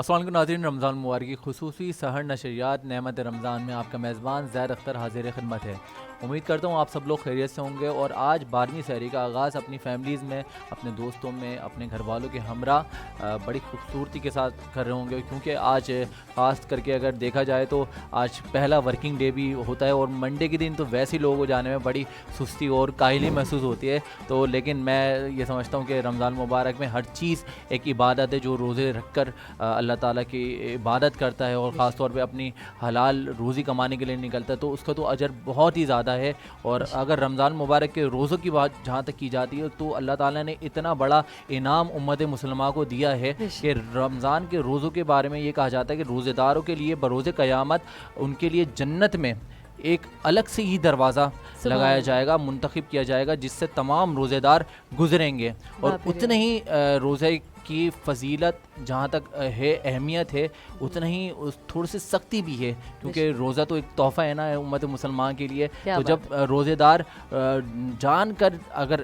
السلام علیکم ناظرین، رمضان مبارک کی خصوصی سحر نشریات نعمت رمضان میں آپ کا میزبان زید اختر حاضر خدمت ہے۔ امید کرتا ہوں آپ سب لوگ خیریت سے ہوں گے اور آج 12ویں سحری کا آغاز اپنی فیملیز میں، اپنے دوستوں میں، اپنے گھر والوں کے ہمراہ بڑی خوبصورتی کے ساتھ کر رہے ہوں گے، کیونکہ آج خاص کر کے اگر دیکھا جائے تو آج پہلا ورکنگ ڈے بھی ہوتا ہے اور منڈے کے دن تو ویسے ہی لوگوں کو جانے میں بڑی سستی اور کاہلی محسوس ہوتی ہے۔ تو لیکن میں یہ سمجھتا ہوں کہ رمضان مبارک میں ہر چیز ایک عبادت ہے، جو روزے رکھ کر اللہ تعالیٰ کی عبادت کرتا ہے اور خاص طور پہ اپنی حلال روزی کمانے کے لیے نکلتا ہے تو اس کا تو اجر بہت ہی زیادہ ہے۔ اور اگر رمضان مبارک کے روزوں کی بات جہاں تک کی جاتی ہے تو اللہ تعالیٰ نے اتنا بڑا انعام امت مسلمہ کو دیا ہے کہ رمضان کے روزوں کے بارے میں یہ کہا جاتا ہے کہ روزے داروں کے لیے بروز قیامت ان کے لیے جنت میں ایک الگ سے ہی دروازہ لگایا جائے گا، منتخب کیا جائے گا، جس سے تمام روزے دار گزریں گے۔ اور اتنے ہی روزے کی فضیلت جہاں تک ہے، اہمیت ہے، اتنا ہی تھوڑی سی سختی بھی ہے، کیونکہ روزہ تو ایک تحفہ ہے نا امت مسلمان کے لیے۔ تو جب روزے دار جان کر، اگر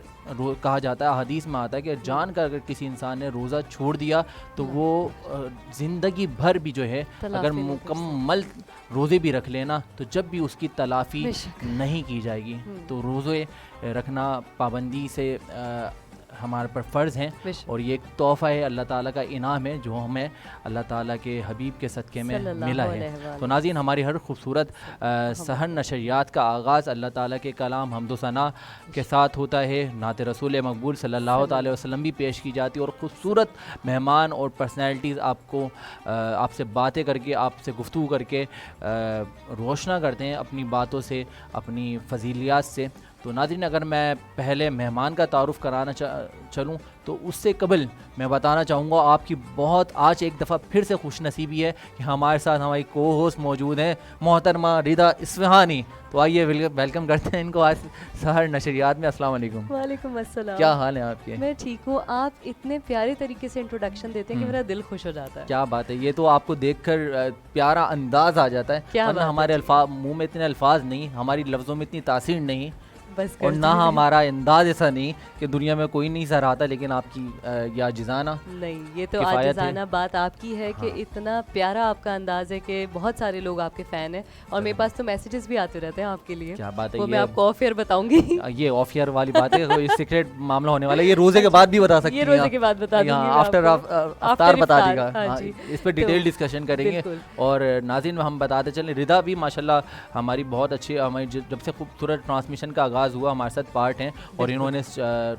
کہا جاتا ہے، حدیث میں آتا ہے کہ جان کر اگر کسی انسان نے روزہ چھوڑ دیا تو وہ زندگی بھر بھی جو ہے اگر مکمل روزے بھی رکھ لینا تو جب بھی اس کی تلافی نہیں کی جائے گی۔ تو روزے رکھنا پابندی سے ہمارے پر فرض ہیں اور یہ ایک تحفہ ہے، اللہ تعالیٰ کا انعام ہے جو ہمیں اللہ تعالیٰ کے حبیب کے صدقے میں ملا ہے۔ تو ناظرین، ہماری ہر خوبصورت سحر نشریات کا آغاز اللہ تعالیٰ کے کلام حمد و ثنا کے ساتھ ہوتا ہے، نعت رسول مقبول صلی اللہ تعالی وسلم بھی پیش کی جاتی ہے اور خوبصورت مہمان اور پرسنالٹیز آپ سے باتیں کر کے، آپ سے گفتگو کر کے روشنا کرتے ہیں اپنی باتوں سے، اپنی فضیلیات سے۔ تو ناظرین، اگر میں پہلے مہمان کا تعارف کرانا چلوں تو اس سے قبل میں بتانا چاہوں گا آپ کی بہت آج ایک دفعہ پھر سے خوش نصیبی ہے کہ ہمارے ساتھ ہماری کو ہوسٹ موجود ہیں محترمہ رضا اصفہانی۔ تو آئیے ویلکم کرتے ہیں ان کو آج سحر نشریات میں۔ السلام علیکم۔ وعلیکم السلام۔ کیا حال ہے آپ کے؟ میں ٹھیک ہوں۔ آپ اتنے پیارے طریقے سے انٹروڈکشن دیتے ہیں کہ میرا دل خوش ہو جاتا ہے۔ کیا بات ہے، یہ تو آپ کو دیکھ کر پیارا انداز آ جاتا ہے، ورنہ ہمارے منہ میں اتنے الفاظ نہیں، ہماری لفظوں میں اتنی تاثیر نہیں اور نہ ہمارا انداز ایسا نہیں کہ دنیا میں کوئی نہیں سراہتا، لیکن آپ کی یا جزانہ نہیں، یہ تو عاجزانہ بات آپ کی ہے کہ اتنا پیارا آپ کا انداز ہے کہ بہت سارے لوگ آپ کے فین ہیں اور میرے پاس تو میسیجز بھی آتے رہتے ہیں آپ کے لیے۔ کیا بات ہے، وہ میں آپ کو آف ایئر بتاؤں گی۔ یہ آف ایئر والی بات ہے، کوئی سیکریٹ معاملہ ہونے والا ہے، یہ روزے کے بعد بھی بتا سکتی ہیں، یہ روزے کے بعد بتا دوں گی، آفٹر افطار بتا دے گا، جی اس پہ ڈیٹیل ڈسکشن کریں گے۔ اور ناظرین، ہم بتاتے چلیں، رضا بھی ماشاءاللہ ہماری بہت اچھی، ہماری جب سے خوبصورت ٹرانسمیشن کا آغاز ہوا ہمارے ساتھ پارٹ ہیں اور انہوں نے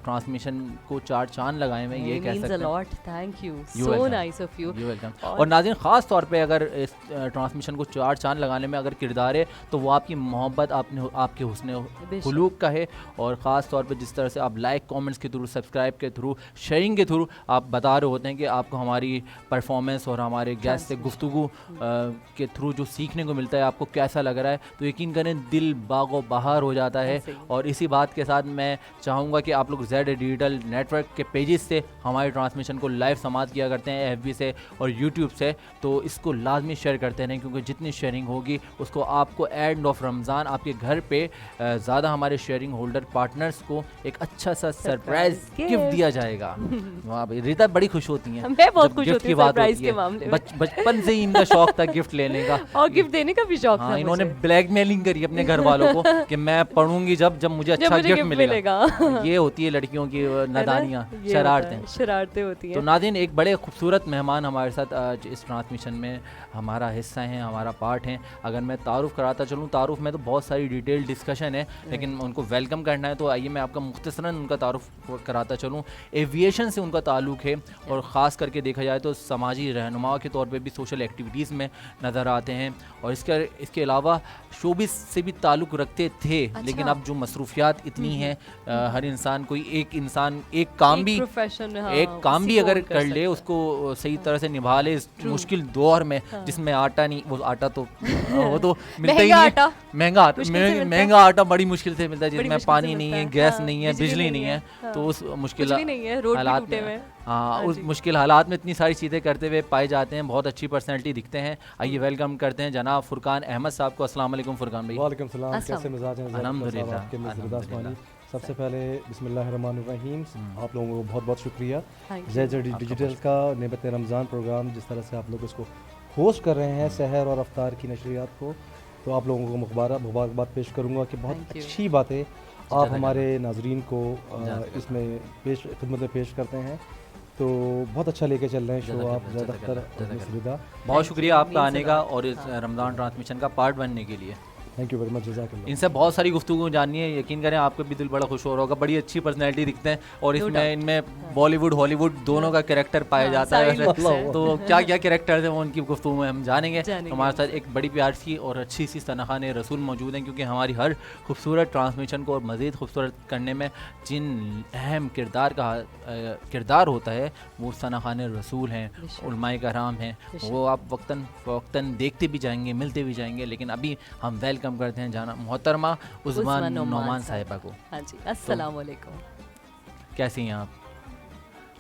ٹرانسمیشن کو 4 چاند لگائے ہوئے، یہ کہہ سکتے ہیں۔ Thank you, so nice of you. اور ناظرین، خاص طور پہ اگر اس ٹرانسمیشن کو 4 چاند لگانے میں اگر کردار ہے تو وہ آپ کی محبت، آپ کے حسن خلوق کا ہے، اور خاص طور پہ جس طرح سے آپ لائک، کامنٹس کے تھرو، سبسکرائب کے تھرو، شیئرنگ کے تھرو آپ بتا رہے ہوتے ہیں کہ آپ کو ہماری پرفارمنس اور ہمارے گیسٹ سے گفتگو کے تھرو جو سیکھنے کو ملتا ہے آپ کو کیسا لگ رہا ہے، تو یقین کریں دل باغ و بہار ہو جاتا ہے۔ اور اسی بات کے ساتھ میں چاہوں گا کہ آپ لوگ زیڈ ڈیجیٹل نیٹ ورک کے پیجز سے ہماری ٹرانسمیشن کو لائیو سماعت کیا کرتے ہیں، FB سے اور YouTube سے، تو اس کو لازمی شیئر کرتے رہیں، کیونکہ جتنی شیئرنگ ہوگی اس کو آپ کو اینڈ آف رمضان آپ کے گھر پہ زیادہ ہمارے شیئرنگ ہولڈر پارٹنرز کو ایک اچھا سا سرپرائز گفٹ دیا جائے گا۔ واہ بھائی، ریتا بڑی خوش ہوتی ہیں، میں بہت خوش ہوتی ہوں سرپرائز کے معاملے میں، بچپن سے ہی ان کا شوق تھا گفٹ لینے کا اور گفٹ دینے کا بھی شوق تھا۔ انہوں نے بلیک میلنگ کری اپنے گھر والوں کو کہ میں پڑھوں گی جب مجھے اچھا گفٹ ملے گا۔ یہ ہوتی ہے لڑکیوں کی نادانیاں، شرارتیں ہوتی ہیں۔ تو ناظرین، ایک بڑے خوبصورت مہمان ہمارے ساتھ اس ٹرانسمیشن میں ہمارا حصہ ہیں، ہمارا پارٹ ہیں۔ اگر میں تعارف کراتا چلوں، تعارف میں تو بہت ساری ڈیٹیل ڈسکشن ہے، لیکن ان کو ویلکم کرنا ہے تو آئیے میں آپ کا مختصراً ان کا تعارف کراتا چلوں۔ ایویشن سے ان کا تعلق ہے اور خاص کر کے دیکھا جائے تو سماجی رہنما کے طور پہ بھی سوشل ایکٹیویٹیز میں نظر آتے ہیں، اور اس کے علاوہ شوبز سے بھی تعلق رکھتے تھے، لیکن اب جو مصروفیات اتنی ہیں، ہر انسان کوئی ایک کام بھی اگر کر لے، اس کو صحیح طرح سے نبھا لے اس مشکل دور میں جس میں آٹا نہیں، وہ آٹا تو وہ تو ملتا ہی نہیں، مہنگا آٹا بڑی مشکل سے ملتا ہے، جس میں پانی نہیں ہے، گیس نہیں ہے، بجلی نہیں ہے، تو اس مشکل حالات میں اس مشکل حالات میں اتنی ساری چیزیں کرتے ہوئے پائے جاتے ہیں، بہت اچھی پرسنالٹی دکھتے ہیں۔ آئیے ویلکم کرتے ہیں جناب فرقان احمد صاحب کو۔ السلام علیکم فرقان بھائی۔ وعلیکم السلام، کیسے مزاج ہیں؟ الحمدللہ، سب سے پہلے بسم اللہ الرحمن الرحیم. آپ لوگوں کو بہت بہت شکریہ. Thank you. زیڈ ڈیجیٹل کا نعمت رمضان پروگرام جس طرح سے آپ لوگ اس کو ہوسٹ کر رہے ہیں سحر اور افطار کی نشریات کو, تو آپ لوگوں کو مبارکباد پیش کروں گا کہ بہت Thank you. اچھی باتیں آپ ہمارے ناظرین کو اس میں خدمت میں پیش کرتے ہیں. تو بہت اچھا لے کے چل رہے ہیں شو آپ زیادہ اختر اور مس ردا. بہت شکریہ آپ کا آنے کا اور اس رمضان ٹرانسمیشن کا پارٹ بننے کے لیے. تھینک یو ویری مچ, جزاک اللہ. ان سے بہت ساری گفتگو جاننی ہے, یقین کریں آپ کا بھی دل بڑا خوش ہو رہا ہوگا. بڑی اچھی پرسنالٹی دکھتے ہیں اور اس میں ان میں بالی ووڈ ہالی ووڈ دونوں کا کریکٹر پایا جاتا ہے. تو کیا کیا کریکٹرز ہیں وہ ان کی گفتگو میں ہم جانیں گے. ہمارے ساتھ ایک بڑی پیار سی اور اچھی سی ثناخوان رسول موجود ہیں, کیونکہ ہماری ہر خوبصورت ٹرانسمیشن کو اور مزید خوبصورت کرنے میں جن اہم کردار ہوتا ہے وہ ثناخوان رسول ہیں, علماء کرام ہیں. وہ آپ وقتاً فوقتاً دیکھتے بھی جائیں گے, ملتے بھی جائیں گے. لیکن ابھی ہم ویلکم کرتے ہیں جانا محترمہ عثمان نعمان صاحبہ کو. ہاں جی, السلام علیکم. کیسی ہیں آپ؟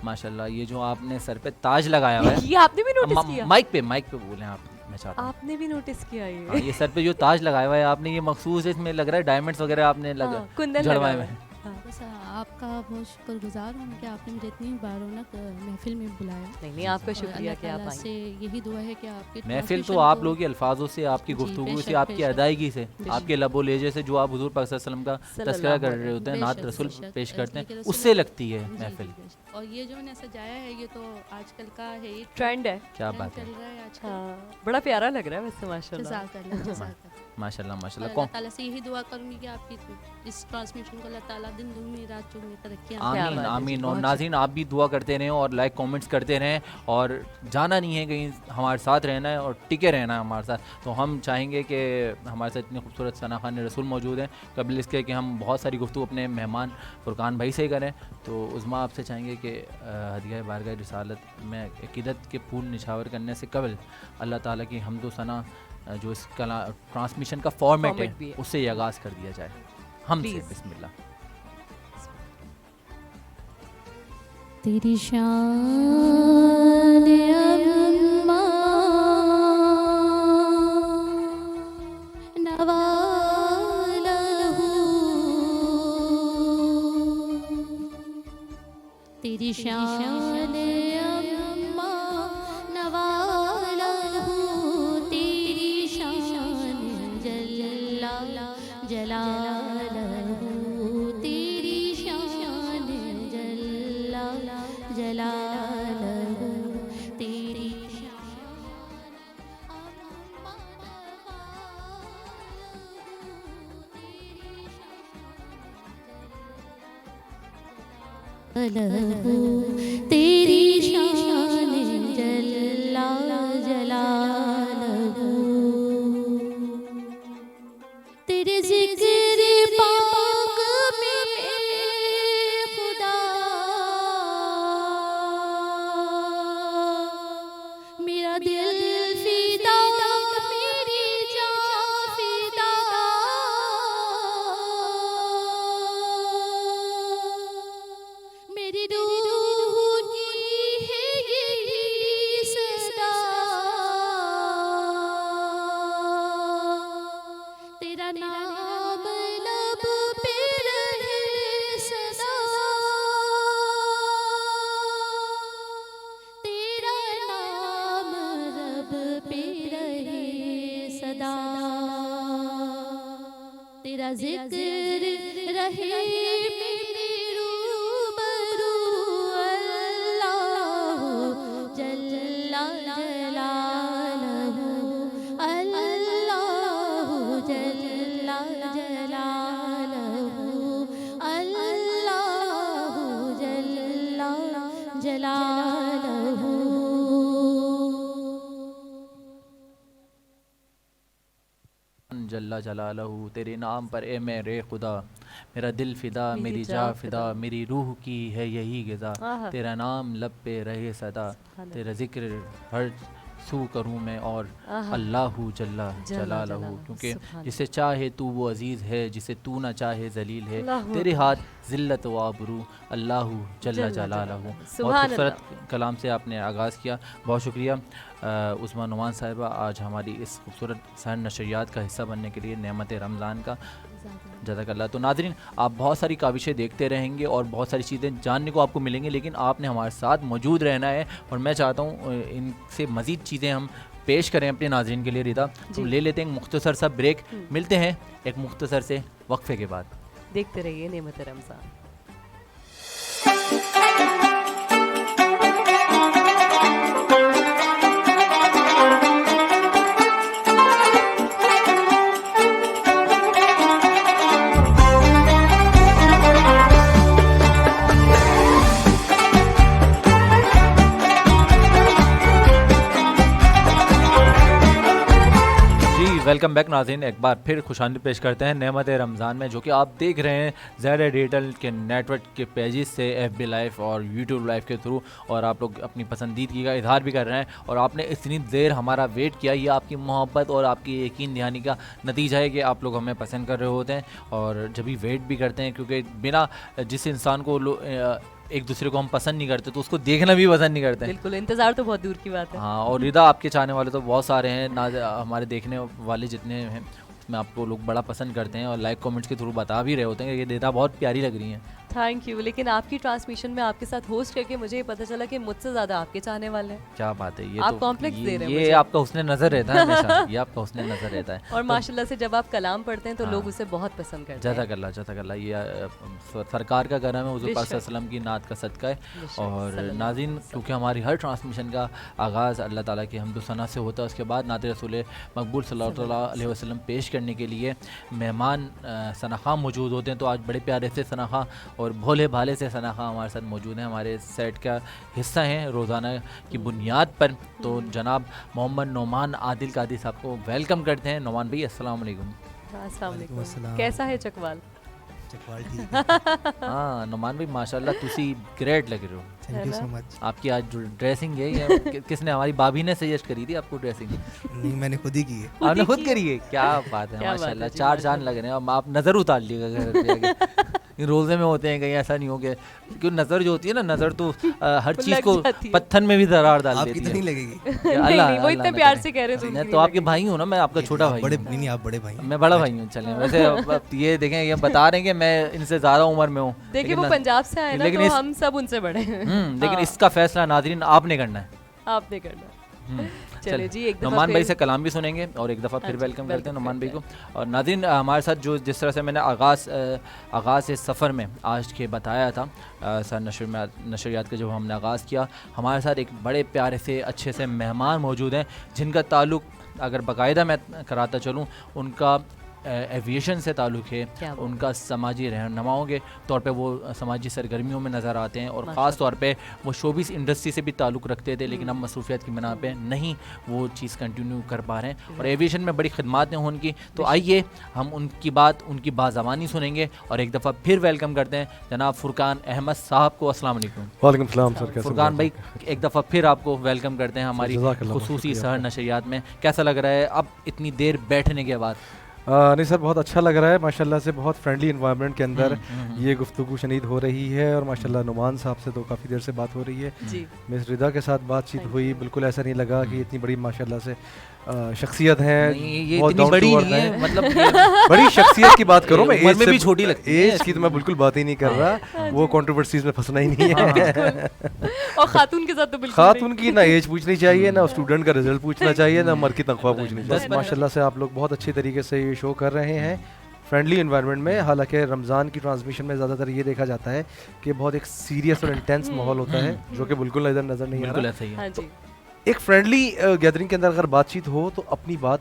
ماشاءاللہ. یہ جو آپ نے سر پہ تاج لگایا ہوا ہے, یہ آپ نے بھی نوٹس کیا؟ مائک پہ بولیں آپ, میں چاہتا ہوں. آپ نے بھی نوٹس کیا یہ سر پہ جو تاج لگایا ہوا ہے آپ نے, یہ مخصوص ہے, اس میں لگ رہا ہے ڈائمنڈس وغیرہ آپ نے جڑوائے ہوئے ہیں. بس آپ کا بہت شکر گزار ہوں کہ آپ نے مجھے اتنی بار رونق محفل میں بلایا. نہیں آپ کا شکریہ کہ آپ آئے. سے یہی دعا ہے کہ آپ کی محفل تو آپ لوگوں کے الفاظوں سے, آپ کی گفتگو سے, آپ کی ادائیگی سے, آپ کے لب و لہجے سے, جو آپ حضور پاک صلی اللہ علیہ وسلم کا تذکرہ کر رہے ہوتے ہیں, نعت رسول پیش کرتے ہیں, اس سے لگتی ہے محفل. اور یہ جو میں نے سجایا ہے یہ تو آج کل کا ہے, یہ ٹرینڈ ہے. کیا بات ہے, چل رہا ہے آج کل. بڑا پیارا لگ رہا ہے ویسے ماشاءاللہ. جزاک اللہ, جزاک اللہ. ماشاءاللہ ماشاءاللہ. اللہ تعالیٰ سے یہی دعا کروں گی کہ آپ کی اس ٹرانسمیشن کو اللہ تعالیٰ دن دگنی رات چگنی ترقی آمین آمین. اور ناظرین آپ بھی دعا کرتے رہیں اور لائک کامنٹس کرتے رہیں, اور جانا نہیں ہے کہیں, ہمارے ساتھ رہنا ہے اور ٹکے رہنا ہے ہمارے ساتھ. تو ہم چاہیں گے کہ ہمارے ساتھ اتنے خوبصورت ثناخوان رسول موجود ہیں, قبل اس کے کہ ہم بہت ساری گفتگو اپنے مہمان فرقان بھائی سے ہی کریں. تو عظما آپ سے چاہیں گے کہ ہدیہ بارگاہ رسالت میں عقیدت کے پھول نچھاور کرنے سے قبل اللہ تعالیٰ کی حمد و ثنا جو اس ٹرانسمیشن کا فارمیٹ ہے اس سے یہ آغاز کر دیا جائے ہم سے. بسم اللہ. تیری شان اماں نوالہ, تیری شان اماں نوالہ, تیری شان جلالہ جلالہ, تیری شان جلالہ جلالہ, تیری تیری شان جلالہ جلالہ, تیرے ذکر پاک میں خدا میرا دل فدا, میری جان فدا, میری روح کی ہے یہی صدا, تیرا نام لب پہ رہے سدا, تیرا نام رب پہ رہے سدا, تیرا ذکر رہے میرے روبرو, اللہ جل جلالہ, اللہ جل جلالہ, اللہ جل جلالہ. جل جلالہ. تیرے نام پر اے میرے خدا میرا دل فدا, میری جاں فدا, میری روح کی ہے یہی غذا, تیرا نام لب پہ رہے صدا, تیرا ذکر ہر سو کروں میں اور اللہ جل جلالہ. کیونکہ جسے چاہے تو وہ عزیز ہے, جسے تو نہ چاہے ذلیل ہے, تیرے ہاتھ ذلت و آبرو, اللہ جل جلالہ. بہت خوبصورت کلام سے آپ نے آغاز کیا, بہت شکریہ. عثمان نعمان صاحبہ آج ہماری اس خوبصورت سحر نشریات کا حصہ بننے کے لیے نعمت رمضان کا جزاک اللہ. تو ناظرین آپ بہت ساری کاوشیں دیکھتے رہیں گے اور بہت ساری چیزیں جاننے کو آپ کو ملیں گی, لیکن آپ نے ہمارے ساتھ موجود رہنا ہے اور میں چاہتا ہوں ان سے مزید چیزیں ہم پیش کریں اپنے ناظرین کے لیے. رضا ہم لے لیتے ہیں ایک مختصر سا بریک, ملتے ہیں ایک مختصر سے وقفے کے بعد. دیکھتے رہیے نعمت رمضان. ویلکم بیک ناظرین, ایک بار پھر خوش آمدید پیش کرتے ہیں نعمت رمضان میں, جو کہ آپ دیکھ رہے ہیں زیڈ ڈیجیٹل کے نیٹ ورک کے پیجز سے ایف بی لائف اور یوٹیوب لائف کے تھرو, اور آپ لوگ اپنی پسندیدگی کا اظہار بھی کر رہے ہیں اور آپ نے اتنی دیر ہمارا ویٹ کیا. یہ آپ کی محبت اور آپ کی یقین دہانی کا نتیجہ ہے کہ آپ لوگ ہمیں پسند کر رہے ہوتے ہیں اور جبھی ویٹ بھی کرتے ہیں, کیونکہ بنا جس انسان کو ایک دوسرے کو ہم پسند نہیں کرتے تو اس کو دیکھنا بھی پسند نہیں کرتے. بالکل, انتظار تو بہت دور کی بات ہے. ہاں, اور رضا آپ کے چاہنے والے تو بہت سارے ہیں, ہمارے دیکھنے والے جتنے ہیں اس میں آپ کو لوگ بڑا پسند کرتے ہیں اور لائک کامنٹس کے تھرو بتا بھی رہے ہوتے ہیں کہ یہ رضا بہت پیاری لگ رہی ہیں. Thank you. لیکن آپ کی ٹرانسمیشن میں آپ کے ساتھ ہوسٹ کر کے مجھے یہ پتہ چلا کہ مجھ سے زیادہ آپ کے چاہنے والے ہیں. کیا بات ہے, یہ آپ کمپلیکس دے رہے ہیں, یہ آپ کا حسن نظر رہتا ہے ہمیشہ, یہ آپ کا حسن نظر رہتا ہے. اور ماشاءاللہ سے جب آپ کلام پڑھتے ہیں تو لوگ اسے بہت پسند کرتے ہیں. جزاک اللہ, جزاک اللہ. یہ سرکار کا کرم ہے, حضور پاک صلی اللہ علیہ وسلم کی نعت کا صدقہ ہے. اور ناظرین, کیونکہ ہماری ہر ٹرانسمیشن کا آغاز اللہ تعالیٰ کی حمد و ثنا سے ہوتا ہے, اس کے بعد نعت رسول مقبول صلی اللہ علیہ وسلم پیش کرنے کے لیے مہمان ثناخواں موجود ہوتے ہیں. تو آج بڑے پیارے سے ثناخواں اور بھولے بھالے سے ثناخواں ہمارے ساتھ موجود ہیں, ہمارے سیٹ کا حصہ ہیں روزانہ کی بنیاد پر. تو جناب محمد نعمان عادل قادری صاحب کو ویلکم کرتے ہیں. نعمان بھائی السلام علیکم. السلام علیکم. کیسا ہے چکوال؟ ہاں نعمان بھائی ماشاء اللہ تسی گریٹ لگ رہے ہو. تھینک یو سو مچ. آپ کی آج جو ڈریسنگ ہے یہ کس نے, ہماری بھابھی نے سجیسٹ کری تھی آپ کو ڈریسنگ؟ نہیں, میں نے خود ہی کی ہے. آپ نے خود کری ہے, کیا بات ہے ماشاء اللہ, چار چاند لگ رہے ہیں. آپ نظر اتار لیے گا روزے میں ہوتے ہیں, کہیں ایسا نہیں ہو گیا, کیونکہ نظر جو ہوتی ہے نا, نظر تو ہر چیز کو پتھر میں بھی درار ڈال دیتی ہے. آپ کی تو نہیں لگے گی. اللہ, وہ اتنے پیار سے کہہ رہے ہیں. تو آپ کے بھائی ہوں نا, میں آپ کا چھوٹا بھائی ہوں. نہیں, آپ بڑے بھائی. میں بڑا بھائی ہوں. چلیں ویسے یہ دیکھیں, یہ بتا رہے ہیں کہ میں ان سے زیادہ عمر میں ہوں. دیکھیں وہ پنجاب سے آئے نا, تو ہم سب ان سے بڑے ہیں. لیکن اس کا فیصلہ ناظرین آپ نے کرنا ہے, آپ نے کرنا. چلے جی, ایک نعمان بھائی سے کلام بھی سنیں گے اور ایک دفعہ پھر ویلکم کرتے ہیں نعمان بھائی کو. اور ناظرین ہمارے ساتھ جو جس طرح سے میں نے آغاز سفر میں آج کے بتایا تھا, سر نشریات کا جب ہم نے آغاز کیا, ہمارے ساتھ ایک بڑے پیارے سے اچھے سے مہمان موجود ہیں جن کا تعلق اگر باقاعدہ میں کراتا چلوں, ان کا ایویشن سے تعلق ہے, ان کا سماجی رہنماؤں کے طور پہ وہ سماجی سرگرمیوں میں نظر آتے ہیں, اور خاص طور پہ وہ شوبز انڈسٹری سے بھی تعلق رکھتے تھے, لیکن اب مصروفیات کی بنا پہ نہیں وہ چیز کنٹینیو کر پا رہے ہیں, اور ایویشن میں بڑی خدمات ہیں ان کی. تو آئیے ہم ان کی بات, ان کی بازبانی سنیں گے, اور ایک دفعہ پھر ویلکم کرتے ہیں جناب فرقان احمد صاحب کو. السلام علیکم. وعلیکم السلام سر. فرقان بھائی ایک دفعہ پھر آپ کو ویلکم کرتے ہیں ہماری خصوصی سحر نشریات میں. کیسا لگ رہا ہے اب اتنی دیر بیٹھنے کے بعد؟ نہیں سر, بہت اچھا لگ رہا ہے ماشاءاللہ سے. بہت فرینڈلی انوائرمنٹ کے اندر یہ گفتگو شنید ہو رہی ہے, اور ماشاءاللہ نعمان صاحب سے تو کافی دیر سے بات ہو رہی ہے. مس رضا کے ساتھ بات چیت ہوئی, بالکل ایسا نہیں لگا کہ اتنی بڑی ماشاءاللہ سے شخصیت ہیں, بہت بڑی نہیں, مطلب بڑی شخصیت کی بات کروں میں, ایج میں بھی چھوٹی لگتی ہے. ایج کی تو میں بالکل بات ہی نہیں کر رہا, وہ کنٹروورسیز میں پھنسنا ہی نہیں ہے. اور خاتون کے ساتھ تو بالکل خاتون کی نہ ایج پوچھنی چاہیے, نہ اسٹوڈنٹ کا رزلٹ پوچھنا چاہیے, نہ عمر کی تنخواہ پوچھنی چاہیے. ماشاءاللہ سے آپ لوگ بہت اچھے طریقے سے یہ شو کر رہے ہیں فرینڈلی انوائرمنٹ میں. حالانکہ رمضان کی ٹرانسمیشن میں زیادہ تر یہ دیکھا جاتا ہے کہ بہت ایک سیریس اور انٹینس ماحول ہوتا ہے, جو کہ بالکل ادھر نظر نہیں آ رہا. ایک فرینڈلی گیدرنگ کے اندر اگر بات چیت ہو تو اپنی بات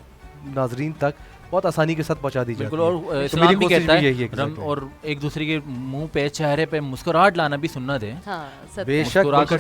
ناظرین تک بہت آسانی کے ساتھ پہنچا دی جاتی ہے. اور اسلام بھی کہتا ہے اور ایک دوسرے کے منہ پہ چہرے پہ مسکراہٹ لانا بھی سنت ہے. بے شک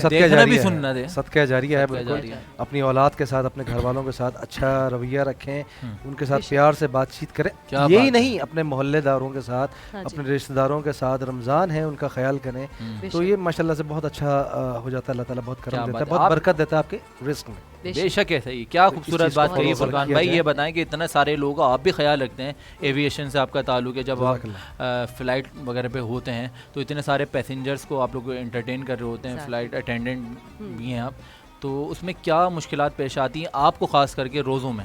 صدقہ جاریہ ہے. بالکل اپنی اولاد کے ساتھ, اپنے گھر والوں کے ساتھ اچھا رویہ رکھیں, ان کے ساتھ پیار سے بات چیت کریں. یہی نہیں, اپنے محلے داروں کے ساتھ, اپنے رشتہ داروں کے ساتھ, رمضان ہے ان کا خیال کریں, تو یہ ماشاءاللہ سے بہت اچھا ہو جاتا ہے. اللہ تعالیٰ بہت کرم دیتا ہے, بہت برکت دیتا ہے آپ کے رزق میں. بے شک ہے. صحیح, کیا خوبصورت بات کہی فرقان بھائی. یہ بتائیں کہ اتنے سارے لوگ آپ بھی خیال رکھتے ہیں, ایویشن سے آپ کا تعلق ہے, جب آپ فلائٹ وغیرہ پہ ہوتے ہیں تو اتنے سارے پیسنجرز کو آپ لوگ انٹرٹین کر رہے ہوتے ہیں, فلائٹ اٹینڈنٹ بھی ہیں آپ, تو اس میں کیا مشکلات پیش آتی ہیں آپ کو خاص کر کے روزوں میں؟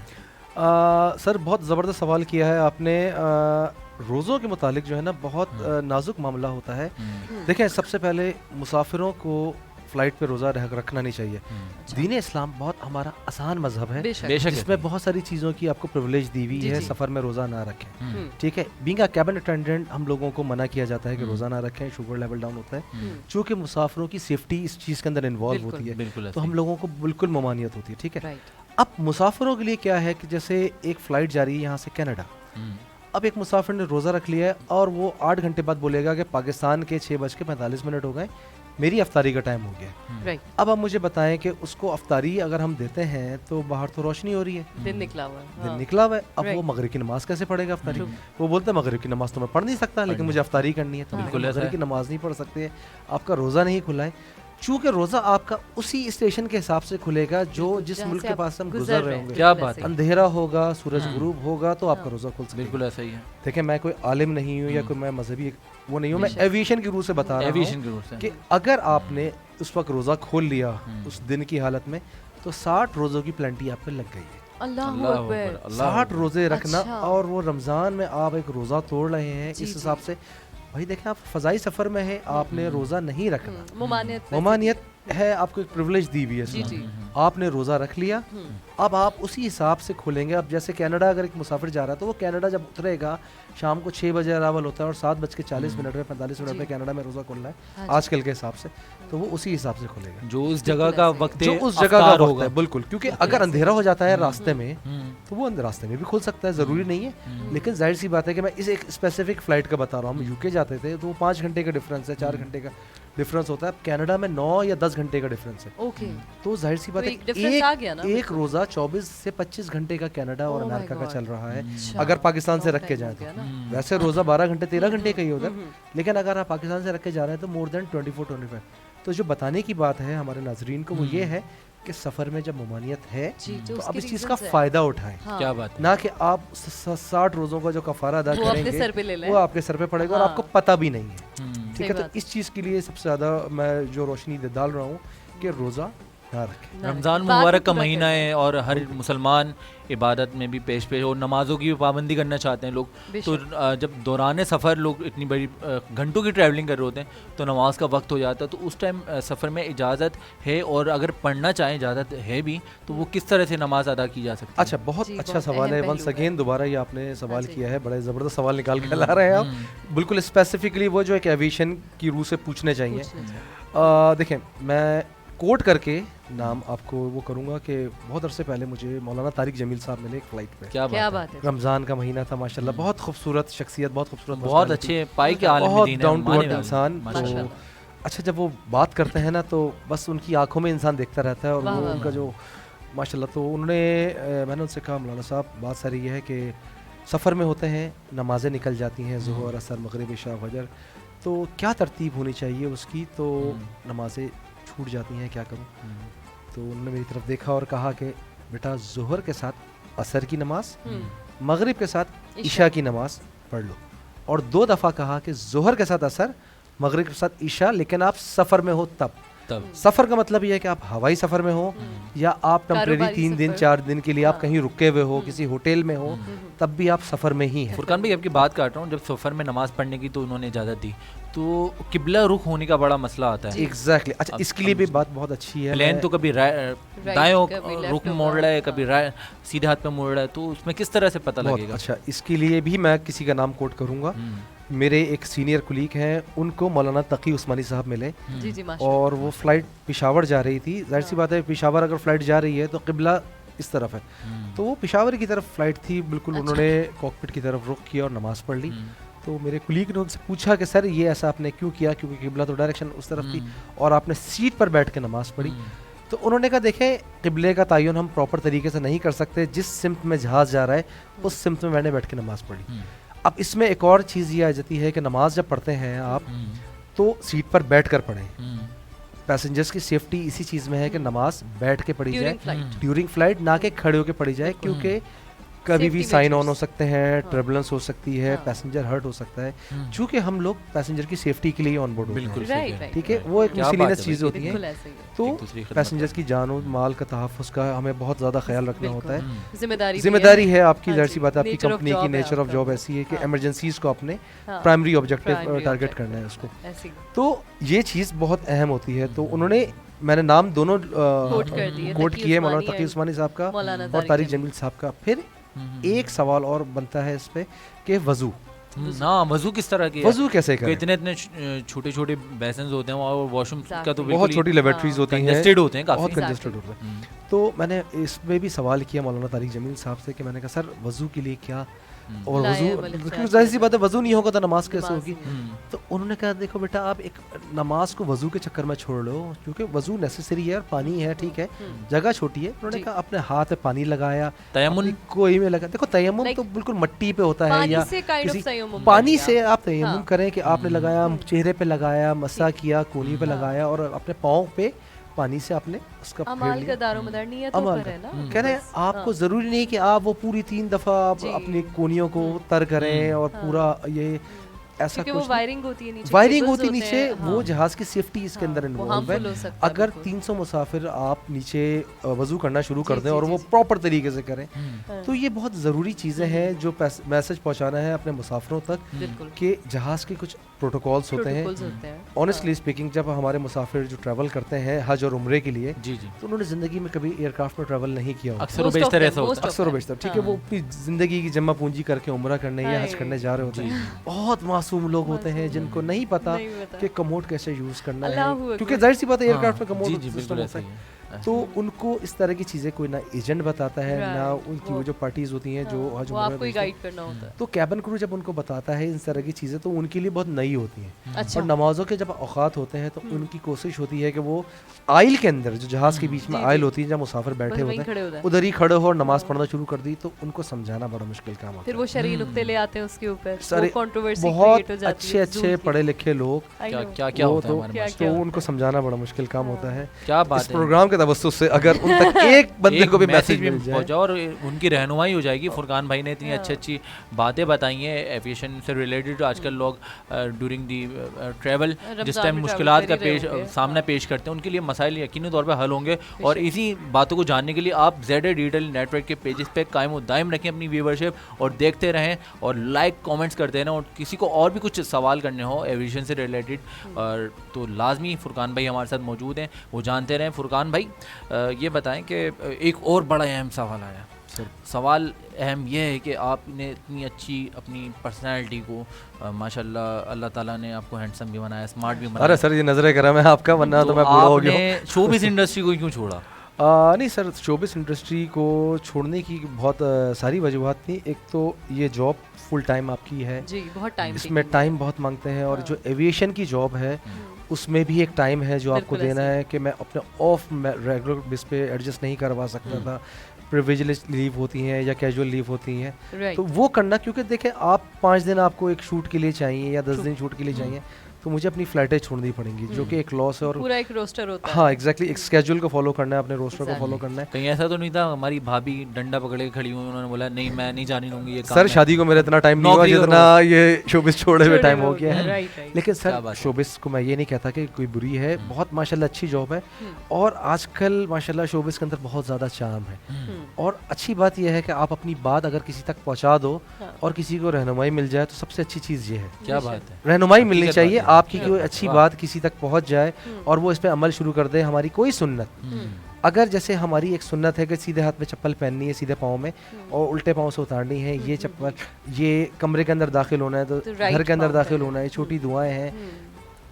سر بہت زبردست سوال کیا ہے آپ نے. روزوں کے متعلق جو ہے نا بہت نازک معاملہ ہوتا ہے. دیکھیں سب سے پہلے مسافروں کو فلائٹ پہ روزہ رکھنا نہیں چاہیے. دین اسلام بہت ہمارا آسان مذہب ہے جس میں بہت ساری چیزوں کی آپ کو پریویلیج دی ہوئی ہے. سفر میں روزہ نہ رکھیں, ٹھیک ہے. بینگ اے کیبن اٹینڈنٹ ہم لوگوں کو منع کیا جاتا ہے کہ روزہ نہ رکھیں, شوگر لیول ڈاؤن ہوتا ہے. چونکہ مسافروں کی سیفٹی اس چیز کے اندر انوالو ہوتی ہے تو ہم لوگوں کو بالکل ممانعت ہوتی ہے, ٹھیک ہے. اب مسافروں کے لیے کیا ہے کہ جیسے ایک فلائٹ جا رہی ہے یہاں سے کینیڈا, اب ایک مسافر نے روزہ رکھ لیا ہے اور وہ 8 گھنٹے بعد بولے گا کہ پاکستان کے 6:45 ہو گئے, میری افطاری کا ٹائم ہو گیا. اب آپ مجھے بتائیں کہ اس کو افطاری اگر ہم دیتے ہیں تو باہر تو روشنی ہو رہی ہے, دن نکلا ہوا ہے. اب وہ مغرب کی نماز کیسے پڑھے گا افطاری؟ وہ بولتا ہے مغرب کی نماز تو میں پڑھ نہیں سکتا لیکن مجھے افطاری کرنی ہے, تو مغرب کی نماز نہیں پڑھ سکتے, آپ کا روزہ نہیں کھلا ہے. چونکہ روزہ آپ کا اسی اسٹیشن کے حساب سے کھلے گا جو جس ملک کے پاس ہم گزر رہے ہوں گے. کیا بات ہے, اندھیرا ہوگا, سورج غروب ہوگا تو آپ کا روزہ کھل سکے. بالکل ایسا ہی ہے. دیکھیں میں کوئی عالم نہیں ہوں یا کوئی میں مذہبی وہ نہیں ہوں, میں ایویشن کی روح سے بتا رہا ہوں کہ اگر آپ نے اس وقت روزہ کھول لیا اس دن کی حالت میں تو 60 روزوں کی پلنٹی آپ پہ لگ گئی ہے. اللہ اکبر, 60 روزے رکھنا اور وہ رمضان میں آپ ایک روزہ توڑ رہے ہیں اس حساب سے. بھائی دیکھیں آپ فضائی سفر میں ہیں, آپ نے روزہ نہیں رکھنا, ممانعت ہے, آپ کو ایک پریویلیج دی ہوئی ہے, آپ نے روزہ رکھ لیا. اب آپ اسی حساب سے کھولیں گے. اب جیسے کینیڈا اگر ایک مسافر جا رہا ہے تو وہ کینیڈا جب اترے گا شام کو 6 بجے اراول ہوتا ہے اور 7:40 میں 45 منٹ میں کینیڈا میں روزہ کھولنا ہے آج کل کے حساب سے, تو وہ اسی حساب سے کھولے گا جو اس جگہ کا وقت جو اس جگہ کا وقت ہے. بالکل, کیونکہ اگر اندھیرا ہو جاتا ہے راستے میں تو وہ راستے میں بھی کھل سکتا ہے, ضروری نہیں ہے. لیکن ظاہر سی بات ہے کہ میں اس ایک اسپیسیفک فلائٹ کا بتا رہا ہوں. ہم یو کے جاتے تھے تو وہ 5 گھنٹے کا ڈفرینس ہے, 4 گھنٹے کا ڈفرینس ہوتا ہے. اب کینیڈا میں 9 یا 10 گھنٹے کا ڈفرینس ہے. تو ظاہر سی بات ہے ایک روزہ 24 سے 25 گھنٹے کا کینیڈا اور امریکہ کا چل رہا ہے اگر پاکستان سے رکھ کے جائیں تو. ویسے روزہ 12 گھنٹے 13 گھنٹے کا ہی ہوتا ہے, لیکن اگر آپ پاکستان سے رکھ کے جا رہے ہیں تو مور دین 24-25. تو جو بتانے کی بات ہے ہمارے ناظرین کو وہ یہ ہے کہ سفر میں جب ممانعت ہے تو اب اس چیز کا فائدہ اٹھائیں. کیا بات, نہ کہ آپ 60 روزوں کا جو کفارہ ادا کریں گے وہ آپ کے سر پہ پڑے گا اور آپ کو پتہ بھی نہیں ہے, ٹھیک ہے. تو اس چیز کے لیے سب سے زیادہ میں جو روشنی ڈال رہا ہوں کہ روزہ نہ رکھیں. رمضان مبارک کا مہینہ ہے اور ہر مسلمان عبادت میں بھی پیش اور نمازوں کی بھی پابندی کرنا چاہتے ہیں لوگ. تو جب دوران سفر لوگ اتنی بڑی گھنٹوں کی ٹریولنگ کر رہے ہوتے ہیں تو نماز کا وقت ہو جاتا ہے, تو اس ٹائم سفر میں اجازت ہے اور اگر پڑھنا چاہیں اجازت ہے بھی تو وہ کس طرح سے نماز ادا کی جا سکتی ہے؟ اچھا, بہت اچھا سوال ہے. ونس اگین دوبارہ یہ آپ نے سوال کیا ہے, بڑے زبردست سوال نکال کے لا رہے ہیں آپ. بالکل اسپیسیفکلی وہ جو ایک ایویشن کی روح سے پوچھنے چاہیے. دیکھیں میں کوٹ کر کے نام آپ کو وہ کروں گا کہ بہت عرصے پہلے مجھے مولانا طارق جمیل صاحب ملے ایک فلائٹ پہ. کیا بات ہے, رمضان کا مہینہ تھا ماشاءاللہ, بہت خوبصورت شخصیت, بہت خوبصورت, بہت اچھے پائی کے عالم بہت دین, ڈاؤن ٹو ارتھ انسان. تو اچھا جب وہ بات کرتے ہیں نا تو بس ان کی آنکھوں میں انسان دیکھتا رہتا ہے اور وہ ان کا جو ماشاءاللہ. تو انہوں نے میں نے ان سے کہا مولانا صاحب بات ساری یہ ہے کہ سفر میں ہوتے ہیں, نمازیں نکل جاتی ہیں, ظہر عصر مغرب عشاء فجر, تو کیا ترتیب ہونی چاہیے اس کی؟ تو نمازیں چھوٹ جاتی ہیں, کیا کروں؟ تو انہوں نے میری طرف دیکھا اور کہا کہ بیٹا ظہر کے ساتھ عصر کی نماز, مغرب کے ساتھ عشاء کی نماز پڑھ لو. اور 2 دفعہ کہا کہ ظہر کے ساتھ عصر, مغرب کے ساتھ عشاء, لیکن آپ سفر میں ہو تب. سفر کا مطلب یہ ہے کہ آپ ہوائی سفر میں ہو یا آپ ٹیمپریری 3 دن 4 دن کے لیے آپ کہیں رکے ہوئے ہو, کسی ہوٹل میں ہو, تب بھی آپ سفر میں ہی ہیں. فرقان بھائی آپ کی بات کاٹ رہا ہوں, جب سفر میں نماز پڑھنے کی تو انہوں نے اجازت دی, تو قبلہ رخ ہونے کا بڑا مسئلہ آتا ہے. ایگزیکٹلی. اچھا اس کے لیے بھی بات بہت اچھی ہے. پلین تو کبھی دائیں رخ موڑ رہا ہے, کبھی سیدھے ہاتھ پہ موڑ رہا ہے, تو اس میں کس طرح سے پتہ لگے گا؟ اچھا اس کے لیے بھی میں کسی کا نام کوٹ کروں گا. میرے ایک سینئر کولیگ ہیں, ان کو مولانا تقی عثمانی صاحب ملے اور وہ فلائٹ پشاور جا رہی تھی. ظاہر سی بات ہے پشاور اگر فلائٹ جا رہی ہے تو قبلہ اس طرف ہے, تو وہ پشاور کی طرف فلائٹ تھی بالکل. انہوں نے کاکپٹ کی طرف رخ کیا اور نماز پڑھ لی. تو میرے کولیگ نے ان سے پوچھا کہ سر یہ ایسا آپ نے کیوں کیا, کیونکہ قبلہ تو ڈائریکشن اس طرف تھی اور آپ نے سیٹ پر بیٹھ کے نماز پڑھی. تو انہوں نے کہا دیکھیں قبلے کا تعین ہم پراپر طریقے سے نہیں کر سکتے, جس سمت میں جہاز جا رہا ہے اس سمت میں میں نے بیٹھ کے نماز پڑھی. اب اس میں ایک اور چیز یہ آ جاتی ہے کہ نماز جب پڑھتے ہیں آپ تو سیٹ پر بیٹھ کر پڑھیں. پیسنجرز کی سیفٹی اسی چیز میں ہے کہ نماز بیٹھ کے پڑھی جائے ڈیورنگ فلائٹ, نہ کہ کھڑے ہو کے پڑھی جائے, کیونکہ کبھی بھی Safety سائن آن measures. ہو سکتے ہیں, ٹربلنس ہو سکتی ہے, ہاں. پیسنجر ہرٹ ہو سکتا ہے, چونکہ ہم لوگ پیسنجر کی سیفٹی کے لیے آن بورڈ ہوتے بالکل ہیں, Right, صحیح ہے. right. ٹھیک ہے, وہ ایک کیا بات مسلینس ہے چیز بھائی. ہوتی ہیں. بالکل ایسے ہی ہے. تو ایک دوسری کی خدمت پیسنجرز کی جان و مال کا تحفظ کا ہمیں بہت زیادہ خیال رکھنا بالکل. ہوتا ہے. ذمہ داری ہے آپ کی, ہاں ظاہر جی. سی بات ہے, آپ کی Nature of کمپنی کی job ہے نیچر آپ آف کا جاب وہ. ایسی ہے کہ ہاں. ایمرجنسیز کو اپنے ہاں. Primary objective Primary target objective کرنا ہے اس کو. ایسے ہی. تو یہ چیز بہت اہم ہوتی ہے. تو انہوں نے, میں نے نام دونوں کوٹ کر دیے, کوٹ تقی کیے, مولانا عثمانی تقی and عثمانی صاحب کا مولانا اور طارق طارق جمیل صاحب کا. پھر ایک سوال اور بنتا ہے اس پہ کہ وضو, ہاں وضو کس طرح کی ہے, وضو کیسے کہ کریں. اتنے اتنے چھوٹے چھوٹے بیسنز ہوتے ہیں اور واش روم کا تو بہت چھوٹی لیبارٹریز ہوتی ہیں, کنجسٹڈ ہوتے ہیں بہت کافی. کنجسٹڈ ہوتے ہیں. تو میں نے اس میں بھی سوال کیا مولانا طارق جمیل صاحب سے کہ میں نے کہا سر وضو کے لیے کیا, اور وضو ظاہر سی بات ہے وضو نہیں ہوگا تو نماز کیسے ہوگی. تو انہوں نے کہا دیکھو بیٹا آپ ایک نماز کو وضو کے چکر میں چھوڑ لو, کیونکہ وضو نیسیسری ہے اور پانی ہے, ٹھیک ہے, جگہ چھوٹی ہے. انہوں نے کہا اپنے ہاتھ پہ پانی لگایا, تیمم کوئی میں لگا, دیکھو تیمم تو بالکل مٹی پہ ہوتا ہے, یا پانی سے آپ تیمم کریں کہ آپ نے لگایا, چہرے پہ لگایا, مسا کیا, کونی پہ لگایا, اور اپنے پاؤں پہ پانی سے آپ نے اس کا عمال کا دار و مدار نیتوں پر ہے نا. کہہ رہے ہیں آپ کو ضروری نہیں کہ آپ وہ پوری 3 دفعہ آپ اپنی کونیوں کو تر کریں اور پورا یہ ایسا کچھ, وہ وائرنگ ہوتی ہے نیچے, وائرنگ ہوتی نیچے, وہ جہاز کی سیفٹی اس کے اندر انوالو ہے. ہے. اگر 300 مسافر آپ نیچے وضو کرنا شروع کر دیں اور وہ پراپر طریقے سے کریں, تو یہ بہت ضروری چیزیں ہیں جو میسج پہنچانا ہے اپنے مسافروں تک کہ جہاز کے کچھ پروٹوکولز ہوتے ہیں. آنیسٹلی اسپیکنگ جب ہمارے مسافر جو ٹریول کرتے ہیں حج اور عمرے کے لیے, جی جی, تو انہوں نے زندگی میں کبھی ایئر کرافٹ میں ٹریول نہیں کیا ہوتا, اکثر و بیشتر ایسا ہوتا ہے. اکثر و بیشتر, ٹھیک ہے, وہ اپنی زندگی کی جمع پونجی کر کے عمرہ کرنے یا حج کرنے جا رہے ہوتے ہیں. بہت معصوم لوگ ہوتے ہیں جن کو نہیں پتا کہ کموڈ کیسے یوز کرنا ہے, کیونکہ ظاہر سی بات ہے ایئر کرافٹ میں کموڈ سسٹم ہوتا ہے. تو ان کو اس طرح کی چیزیں کوئی نہ ایجنٹ بتاتا ہے, نہ ان کی وہ جو پارٹیز ہوتی ہیں جو حج عمرہ میں, تو کیبن کرو جب ان کو بتاتا ہے اس طرح کی چیزیں تو ان کے لیے بہت نئی ہوتی ہیں. اور نمازوں کے جب اوقات ہوتے ہیں تو ان کی کوشش ہوتی ہے کہ وہ آئل کے اندر, جو جہاز کے بیچ میں آئل ہوتی ہے جہاں مسافر بیٹھے ہوتے ہیں, ادھر ہی کھڑے ہو اور نماز پڑھنا شروع کر دی. تو ان کو سمجھانا بڑا مشکل کام ہوتا ہے. پھر وہ شرعی نقطے لے آتے ہیں اس کے اوپر, بہت اچھے اچھے پڑھے لکھے لوگ, کیا کیا ہوتا ہے ہمارے پاس, تو ان کو سمجھانا بڑا مشکل کام ہوتا ہے. کیا بات اس پروگرام کے توسط سے اگر ان تک ایک بندے کو بھی میسج مل جائے اور ان کی رہنمائی ہو جائے گی. فرقان بھائی نے اتنی اچھی اچھی باتیں بتائی ہیں ایویشن سے ریلیٹڈ. آج کل لوگ ڈیورنگ دی ٹریول جس ٹائم مشکلات کا سامنا پیش کرتے ہیں, ان کے لیے مسائل یقینی طور پہ حل ہوں گے. اور اسی باتوں کو جاننے کے لیے آپ زیڈ ڈیٹیل نیٹ ورک کے پیجز پہ قائم و دائم رکھیں اپنی ویورشپ, اور دیکھتے رہیں اور لائک کامنٹس کرتے رہیں. اور کسی کو اور بھی کچھ سوال کرنے ہو ایویشن سے ریلیٹڈ, اور تو لازمی فرقان بھائی ہمارے ساتھ موجود ہیں, وہ جانتے رہیں. فرقان بھائی یہ بتائیں کہ ایک اور بڑا اہم سوال آیا. سوال اہم یہ ہے کہ آپ نے اتنی اچھی اپنی پرسنالٹی کو ماشاء اللہ اللہ تعالیٰ نے آپ کو ہینڈسم بھی بنایا, اسمارٹ بھی بنایا. ارے سر یہ نظر کرم ہے آپ کا, ورنہ تو میں بوڑھا ہو گیا. آپ نے شوبز انڈسٹری کو کیوں چھوڑا؟ نہیں سر, شوبز انڈسٹری کو چھوڑنے کی بہت ساری وجوہات تھیں. ایک تو یہ جاب فل ٹائم آپ کی ہے, اس میں ٹائم بہت مانگتے ہیں, اور جو ایویشن کی جاب ہے اس میں بھی ایک ٹائم ہے جو آپ کو دینا ہے کہ میں اپنے آف ریگولر بیس پہ ایڈجسٹ نہیں کروا سکتا تھا. پریویلیج لیو ہوتی ہیں یا کیجول لیو ہوتی ہیں, تو وہ کرنا, کیونکہ دیکھیں آپ 5 دن آپ کو ایک شوٹ کے لیے چاہیے یا 10 دن شوٹ کے لیے چاہیے, تو مجھے اپنی فلائٹیں چھوڑنی پڑیں گی, جو کہ ایک لاس ہے. اور پورا ایک روسٹر ہوتا ہے. ہاں ایگزیکٹلی, ایک اسکیجول کو فالو کرنا ہے, اپنے روسٹر کو فالو کرنا ہے. کہیں ایسا تو نہیں تھا ہماری بھابھی ڈنڈا پکڑ کے کھڑی ہوئی, انہوں نے بولا نہیں میں نہیں جانے دوں گی یہ کام؟ سر شادی کو میرا اتنا ٹائم نہیں ہوا جتنا یہ شوبز چھوڑے ہوئے ٹائم ہو گیا ہے. لیکن سر شوبز کو میں یہ نہیں کہتا کہ کوئی بری ہے, بہت ماشاء اللہ اچھی جاب ہے, اور آج کل ماشاء اللہ شوبز کے اندر بہت زیادہ چارم ہے. اور اچھی بات یہ ہے کہ آپ اپنی بات اگر کسی تک پہنچا دو اور کسی کو رہنمائی مل جائے, تو سب سے اچھی چیز یہ ہے. کیا بات ہے, رہنمائی ملنی چاہیے آپ کی, کوئی اچھی بات کسی تک پہنچ جائے اور وہ اس پہ عمل شروع کر دے. ہماری کوئی سنت, اگر جیسے ہماری ایک سنت ہے کہ سیدھے ہاتھ میں چپل پہننی ہے سیدھے پاؤں میں, اور الٹے پاؤں سے اتارنی ہے, یہ چپل, یہ کمرے کے اندر داخل ہونا ہے تو گھر کے اندر داخل ہونا ہے, چھوٹی دعائیں ہیں,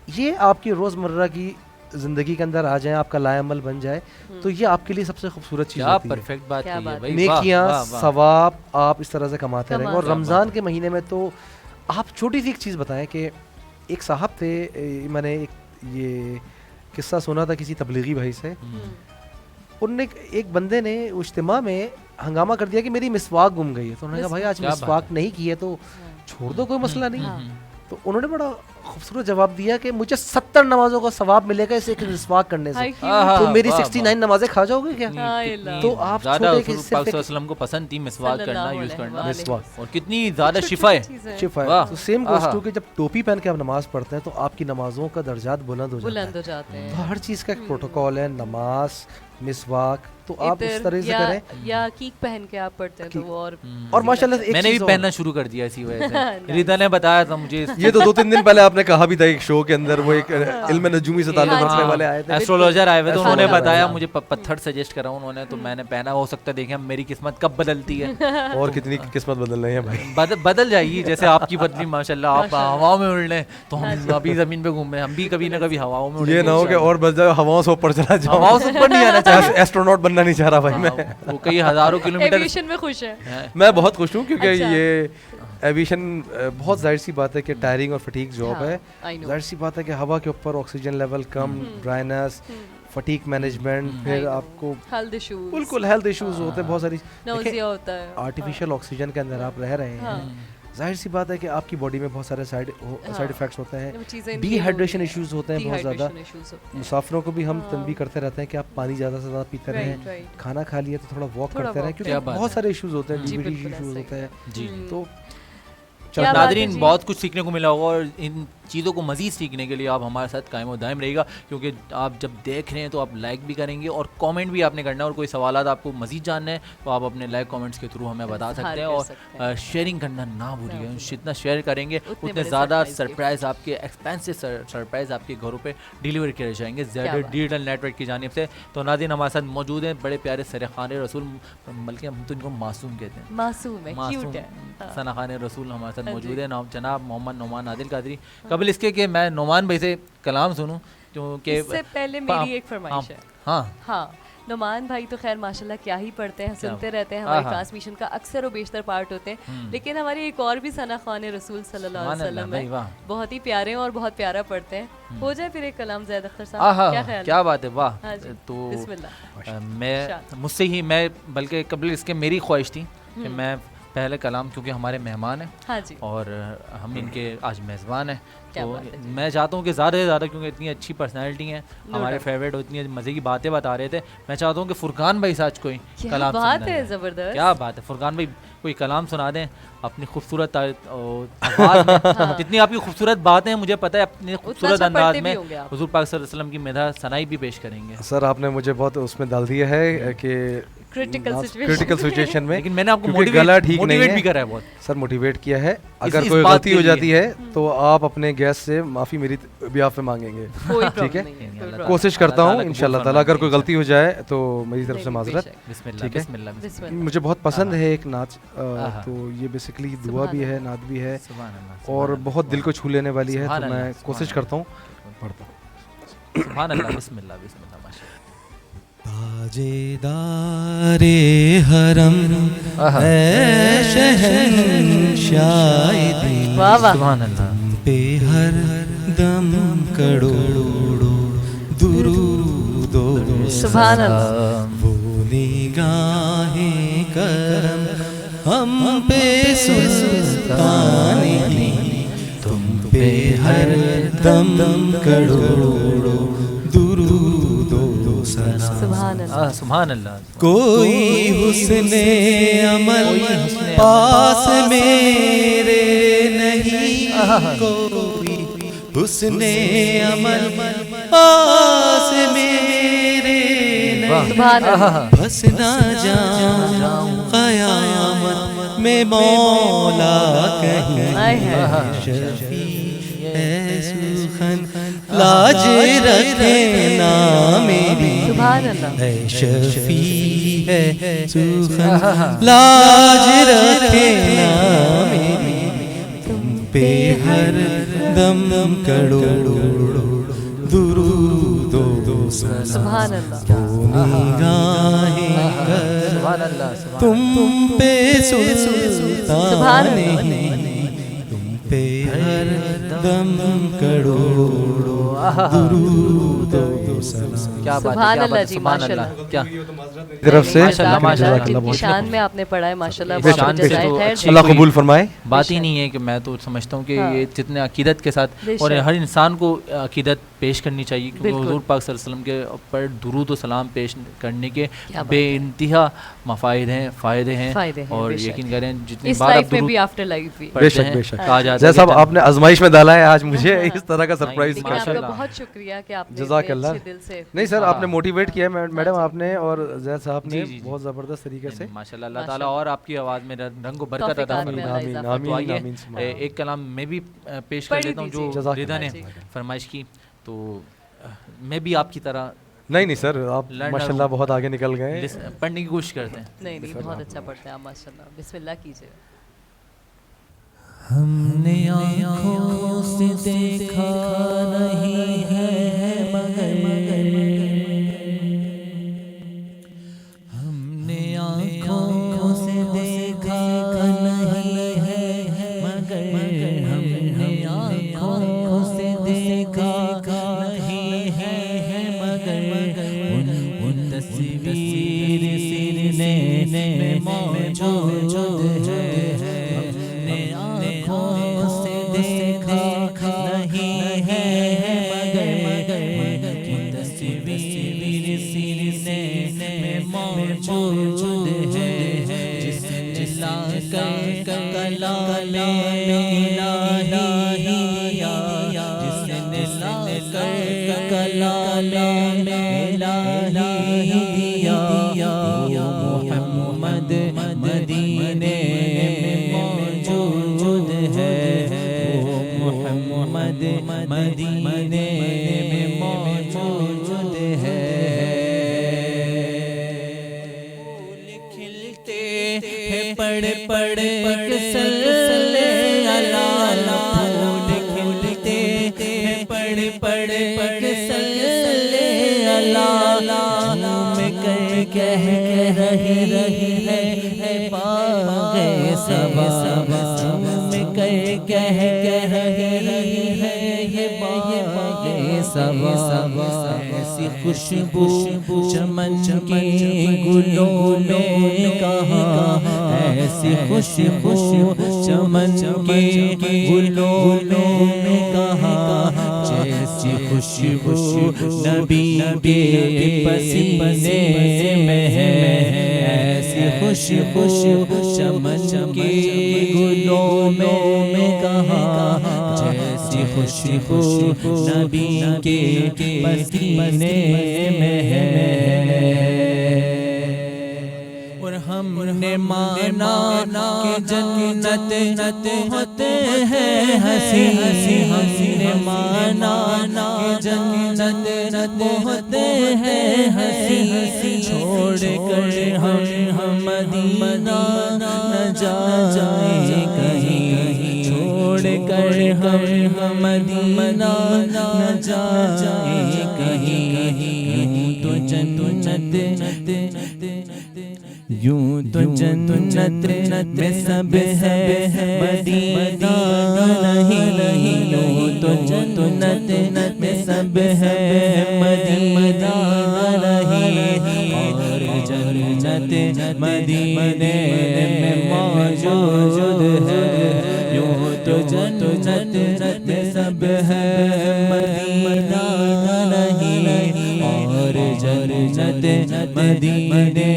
یہ آپ کی روزمرہ کی زندگی کے اندر آ جائیں, آپ کا لائے عمل بن جائے, تو یہ آپ کے لیے سب سے خوبصورت چیز ہوتی ہے. پرفیکٹ بات کی ہے بھائی, نیکیاں ثواب آپ اس طرح سے کماتے رہیں گے. اور رمضان کے مہینے میں تو آپ چھوٹی سی ایک چیز بتائیں کہ ایک صاحب تھے, میں نے یہ قصہ سنا تھا کسی تبلیغی بھائی سے, انہوں نے ایک بندے نے اجتماع میں ہنگامہ کر دیا کہ میری مسواک گم گئی ہے. تو انہوں نے کہا بھائی آج مسواک نہیں کی ہے تو چھوڑ دو, کوئی مسئلہ نہیں. تو انہوں نے بڑا خوبصورت جواب دیا کہ مجھے 70 نمازوں کا ثواب ملے گا اسے ایک مسواک کرنے سے, تو میری 69 نمازیں کھا جاؤ گے کیا؟ تو آپ زیادہ رسول پاک صلی اللہ علیہ وسلم کو پسند تھی مسواک کرنا, یوز کرنا, مسواک, اور کتنی زیادہ شفا ہے. تو سیم گوز ٹو کہ جب ٹوپی پہن کے آپ نماز پڑھتے ہیں تو آپ کی نمازوں کا درجات بلند ہو جاتے ہیں. تو ہر چیز کا ایک پروٹوکول ہے, نماز, مسواک, تو آپ اس طرح سے کریں. یا کیک پہن کے آپ پڑھتے ہیں تو وہ اور ماشاءاللہ میں نے بھی پہننا شروع کر دیا اسی وجہ سے. ریتا نے بتایا تھا مجھے, یہ تو 2-3 دن پہلے آپ نے کہا بھی تھا ایک شو کے اندر, وہ ایک علم نجومی سے تعلق رکھنے والے آئے تھے, ایسٹرولوجر آئے ہوئے, تو انہوں نے بتایا مجھے پتھر سجیسٹ کرا انہوں نے, تو میں نے پہنا. ہو سکتا ہے دیکھیں میری قسمت کب بدلتی ہے, اور کتنی قسمت بدل رہی ہے بھائی, بدل جائے گی جیسے آپ کی بدلی ماشاءاللہ. آپ ہواؤں میں اڑ لیں تو ہم ابھی زمین پہ گھوم رہے ہیں, ہم بھی کبھی نہ کبھی ہواؤں میں اڑیں. یہ نہ ہو کہ اور بچ جائے ہواؤں سے اوپر چلا جاؤ. ہواؤں سے اوپر نہیں آنا چاہتا, ایسٹروناٹ بننا نہیں چاہ رہا بھائی میں. وہ کئی ہزاروں کلومیٹر ایویشن میں خوش ہے. میں بہت خوش ہوں کیونکہ یہ ایویشن بہت ظاہر سی بات ہے کہ ٹائرنگ اور فٹیگ جاب ہے. ظاہر سی بات ہے کہ ہوا کے اوپر آکسیجن لیول کم, ڈرائنس, فٹیگ مینجمنٹ, پھر آپ کو ہیلتھ ایشوز, بالکل ہیلتھ ایشوز ہوتے ہیں بہت ساری. نوزیا ہوتا ہے, آرٹیفیشل آکسیجن کے اندر آپ رہ رہے ہیں, ظاہر سی بات ہے کہ آپ کی باڈی میں بہت سارے سائڈ افیکٹس ہوتے ہیں, ڈی ہائیڈریشن ایشوز ہوتے ہیں بہت زیادہ. مسافروں کو بھی ہم تنبیہ کرتے رہتے ہیں کہ آپ پانی زیادہ سے زیادہ پیتے رہیں, کھانا کھا لیا تو تھوڑا واک کرتے رہیں, کیونکہ بہت سارے ایشوز ہوتے ہیں, ڈی ایشوز ہوتے ہیں. جی تو ناظرین بہت کچھ سیکھنے کو ملا ہوگا, اور ان چیزوں کو مزید سیکھنے کے لیے آپ ہمارے ساتھ قائم و دائم رہے گا, کیونکہ آپ جب دیکھ رہے ہیں تو آپ لائک بھی کریں گے اور کامنٹ بھی آپ نے کرنا ہے, اور کوئی سوالات آپ کو مزید جاننا ہے تو آپ اپنے لائک کامنٹس کے تھرو ہمیں بتا سکتے ہیں. اور شیئرنگ کرنا نہ بھولیے, جتنا شیئر کریں گے اتنے زیادہ سرپرائز آپ کے ایکسپینسو سرپرائز آپ کے گھروں پہ ڈیلیور کیے جائیں گے زیڈ ڈیجیٹل نیٹ ورک کی جانب سے. تو ناظرین ہمارے ساتھ موجود ہیں بڑے پیارے سرخان رسول, بلکہ ہم تو ان کو معصوم کہتے ہیں, معصوم ہے, کیوٹ ہے, سرخان رسول ہمارے ساتھ موجود ہیں, جناب محمد نعمان عادل قادری. قبل اس کے کہ میں نعمان بھائی سے کلام سنوں, کیونکہ اس سے پہلے میری ایک فرمائش ہے. ہاں نعمان بھائی تو خیر ماشاءاللہ کیا ہی پڑھتے ہیں, سنتے رہتے ہیں, ہماری ٹرانسمیشن کا اکثر و بیشتر پارٹ ہوتے ہیں, لیکن ہمارے ایک اور بھی ثنا خوان رسول صلی اللہ علیہ وسلم ہے, بہت ہی پیارے ہیں اور بہت پیارا پڑھتے ہیں. ہو جائے پھر ایک کلام زید اختر صاحب, کیا خیال ہے؟ کیا بات ہے, واہ. تو بسم اللہ. میں مجھ سے ہی, میں بلکہ قبل اس کے میری خواہش تھی کہ میں پہلے کلام, کیونکہ ہمارے مہمان ہیں اور ہم ان کے آج میزبان ہیں, تو میں چاہتا ہوں کہ زیادہ سے زیادہ, کیونکہ اتنی اچھی پرسنالٹی ہیں ہمارے فیوریٹ, اتنی مزے کی باتیں بتا رہے تھے, میں چاہتا ہوں کہ فرقان بھائی سے آج کوئی کلام بات ہے زبردست. کیا بات ہے, فرقان بھائی کوئی کلام سنا دیں اپنی خوبصورت آواز میں. جتنی آپ کی خوبصورت باتیں ہیں مجھے پتہ ہے, اپنے خوبصورت انداز میں حضور پاک صلی اللہ علیہ وسلم کی مدح ثنائی بھی پیش کریں گے. سر آپ نے مجھے بہت اس میں ڈال دیا ہے کہ کرٹیکل سچویشن میں, لیکن میں نے آپ کو موٹیویٹ بھی کرا ہے بہت. سر موٹیویٹ کیا ہے, اگر کوئی غلطی ہو جاتی ہے تو آپ اپنے گیسٹ سے معافی میری بیاف میں مانگیں گے, ٹھیک ہے؟ کوشش کرتا ہوں انشاءاللہ تعالیٰ, اگر کوئی غلطی ہو جائے تو میری طرف سے معذرت, ٹھیک ہے؟ مجھے بہت پسند ہے ایک نعت, تو یہ بیسیکلی دعا بھی ہے, نعت بھی ہے, اور بہت دل کو چھو لینے والی ہے, تو میں کوشش کرتا ہوں, پڑھتا ہوں. سبحان اللہ, بسم اللہ, بسم اللہ, ماشاءاللہ. تاجدار حرم اے شہنشاہ دل, سبحان اللہ, پہ ہر دم کروڑوں درود و سبحان اللہ. وہ نگاہیں کرم ہم پہ سلطان دی, تم پہ ہر دم کروڑوں درود و سبحان اللہ, سبحان اللہ. کوئی حسن عمل پاس میرے نہیں, کوئی حسن عمل پاس میرے نہیں, بس نہ جاؤں قیامت میں مولا کہیں, شفیع ہے سخن لاج رکھنا میری, اے شفیع ہے سخن لاج رکھنا میری, تم پہ ہر دم کروڑوں درود و سبحان اللہ. نگاہیں تم پہ سلطان نہیں, تم پہ ہر دم کروڑوں درود و کیا بات سبحان ہے، اللہ جی، سبحان ماشاء اللہ. اللہ. کیا طرف سے ماشاءاللہ، ماشاءاللہ. جزاک اللہ کی بہت شان میں آپ نے پڑھا ہے ماشاء اللہ. شان پہ تو اچھی اللہ قبول فرمائے. بات ہی نہیں ہے کہ میں تو سمجھتا ہوں کہ یہ جتنے عقیدت کے ساتھ بے اور شک. ہر انسان کو عقیدت پیش کرنی چاہیے، کیونکہ بالکل. حضور پاک صلی اللہ علیہ وسلم کے اوپر درود و سلام پیش کرنے کے کیا بات بے ہے. انتہا مفائد ہیں، فائدے ہیں، فائدے ہیں، اور بے شک. یقین کریں جتنی اس بار آپ لائف میں درود بھی آفٹر لائف بھی. بے پڑھتے شک ہیں بے شک. کہا جاتا ہے جیسا کہ آپ نے آزمائش میں ڈالا ہے آج مجھے اس طرح کا سرپرائز لیکن آپ کا ماشاءاللہ. بہت شکریہ کہ آپ نے جزاک اتنے اللہ. اچھے دل سے. نہیں سر آپ نے موٹیویٹ کیا ہے میڈم جی. آپ نے اور زید صاحب نے جی، جی. بہت زبردست طریقے سے. ماشاءاللہ. اللہ تعالیٰ اور آپ کی آواز میں رنگ و برکت توفیق عطا عطا فرمائے. فرمائے. آمین تو تو آمین آئیے آمین سبحان. ایک کلام میں بھی پیش کر پڑھ لیتا ہوں جو دیجیے. رضا نے جی. فرمائش کی. تو میں بھی آپ کی طرح نہیں نہیں سر آپ ماشاءاللہ بہت آگے نکل گئے. پڑھنے کی کوشش کرتے ہیں. نہیں نہیں بہت اچھا پڑھتے ہیں آپ ماشاء اللہ. بسم اللہ کیجیے. ہم نے آنکھوں سے دیکھا نہیں ہے مگر ہم نے آنکھوں سے دیکھا نہیں ہے مگر ہم نے آنکھوں سے دیکھا نہیں ہے مگر ان تصویر سینے میں موجود ہے. ایسی خوشبو چمن کے گلوں میں کہاں ایسی خوشبو چمن کے گلوں میں کہاں جیسی خوشبو نبی کے پسینے میں ہے ایسی خوشبو چمن کے گلوں میں کہاں جیسی خوشبو نبی کے پسینے میں ہے. اور ہم نے مانا کہ جنت بہت ہے ہنسی ہم نے مانا کہ جنت بہت ہے ہنسی چھوڑ کر ہم مدینہ نہ جائیں کہیں چھوڑ کر ہم مدینہ نہ جائیں کہیں تو جنت یوں تو جنت میں سب ہے مدینہ نہیں یوں تو جنت میں سب ہے مدینہ نہیں اور جنت مدینے میں موجود ہے یوں تو جنت میں سب ہے مدینہ نہیں اور جنت مدینے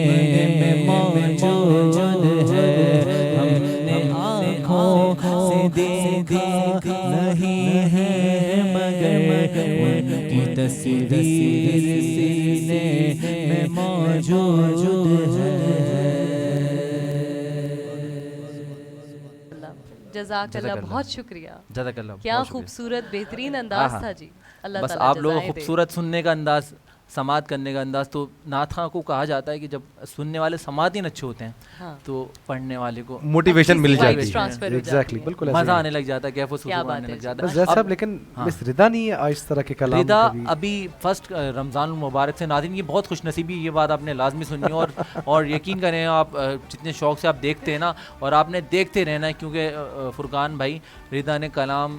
میں موجود ہے. ہم نے آنکھوں سے دیکھا نہیں ہے مگر ان کی تصویر سینے میں موجود ہے. جزاک اللہ. بہت شکریہ. جزاک اللہ. کیا خوبصورت بہترین انداز تھا جی. اللہ بس تعالیٰ آپ لوگ خوبصورت سننے کا انداز، سماعت کرنے کا انداز. تو نعت خواں کو کہا جاتا ہے کہ جب سننے والے سماعت ہی اچھے ہوتے ہیں تو پڑھنے والے کو موٹیویشن مل جاتی ہے. ایگزیکٹلی بالکل مزہ آنے لگ جاتا ہے، کیف و سرور آنے لگ جاتا ہے. زید صاحب لیکن بس رضا نہیں ہے آج اس طرح کے کلام. رضا ابھی فرسٹ رمضان المبارک سے. ناظرین یہ بہت خوش نصیبی، یہ بات آپ نے لازمی سنی اور یقین کریں آپ جتنے شوق سے آپ دیکھتے ہیں نا، اور آپ نے دیکھتے رہنا ہے کیونکہ فرقان بھائی رضا نے کلام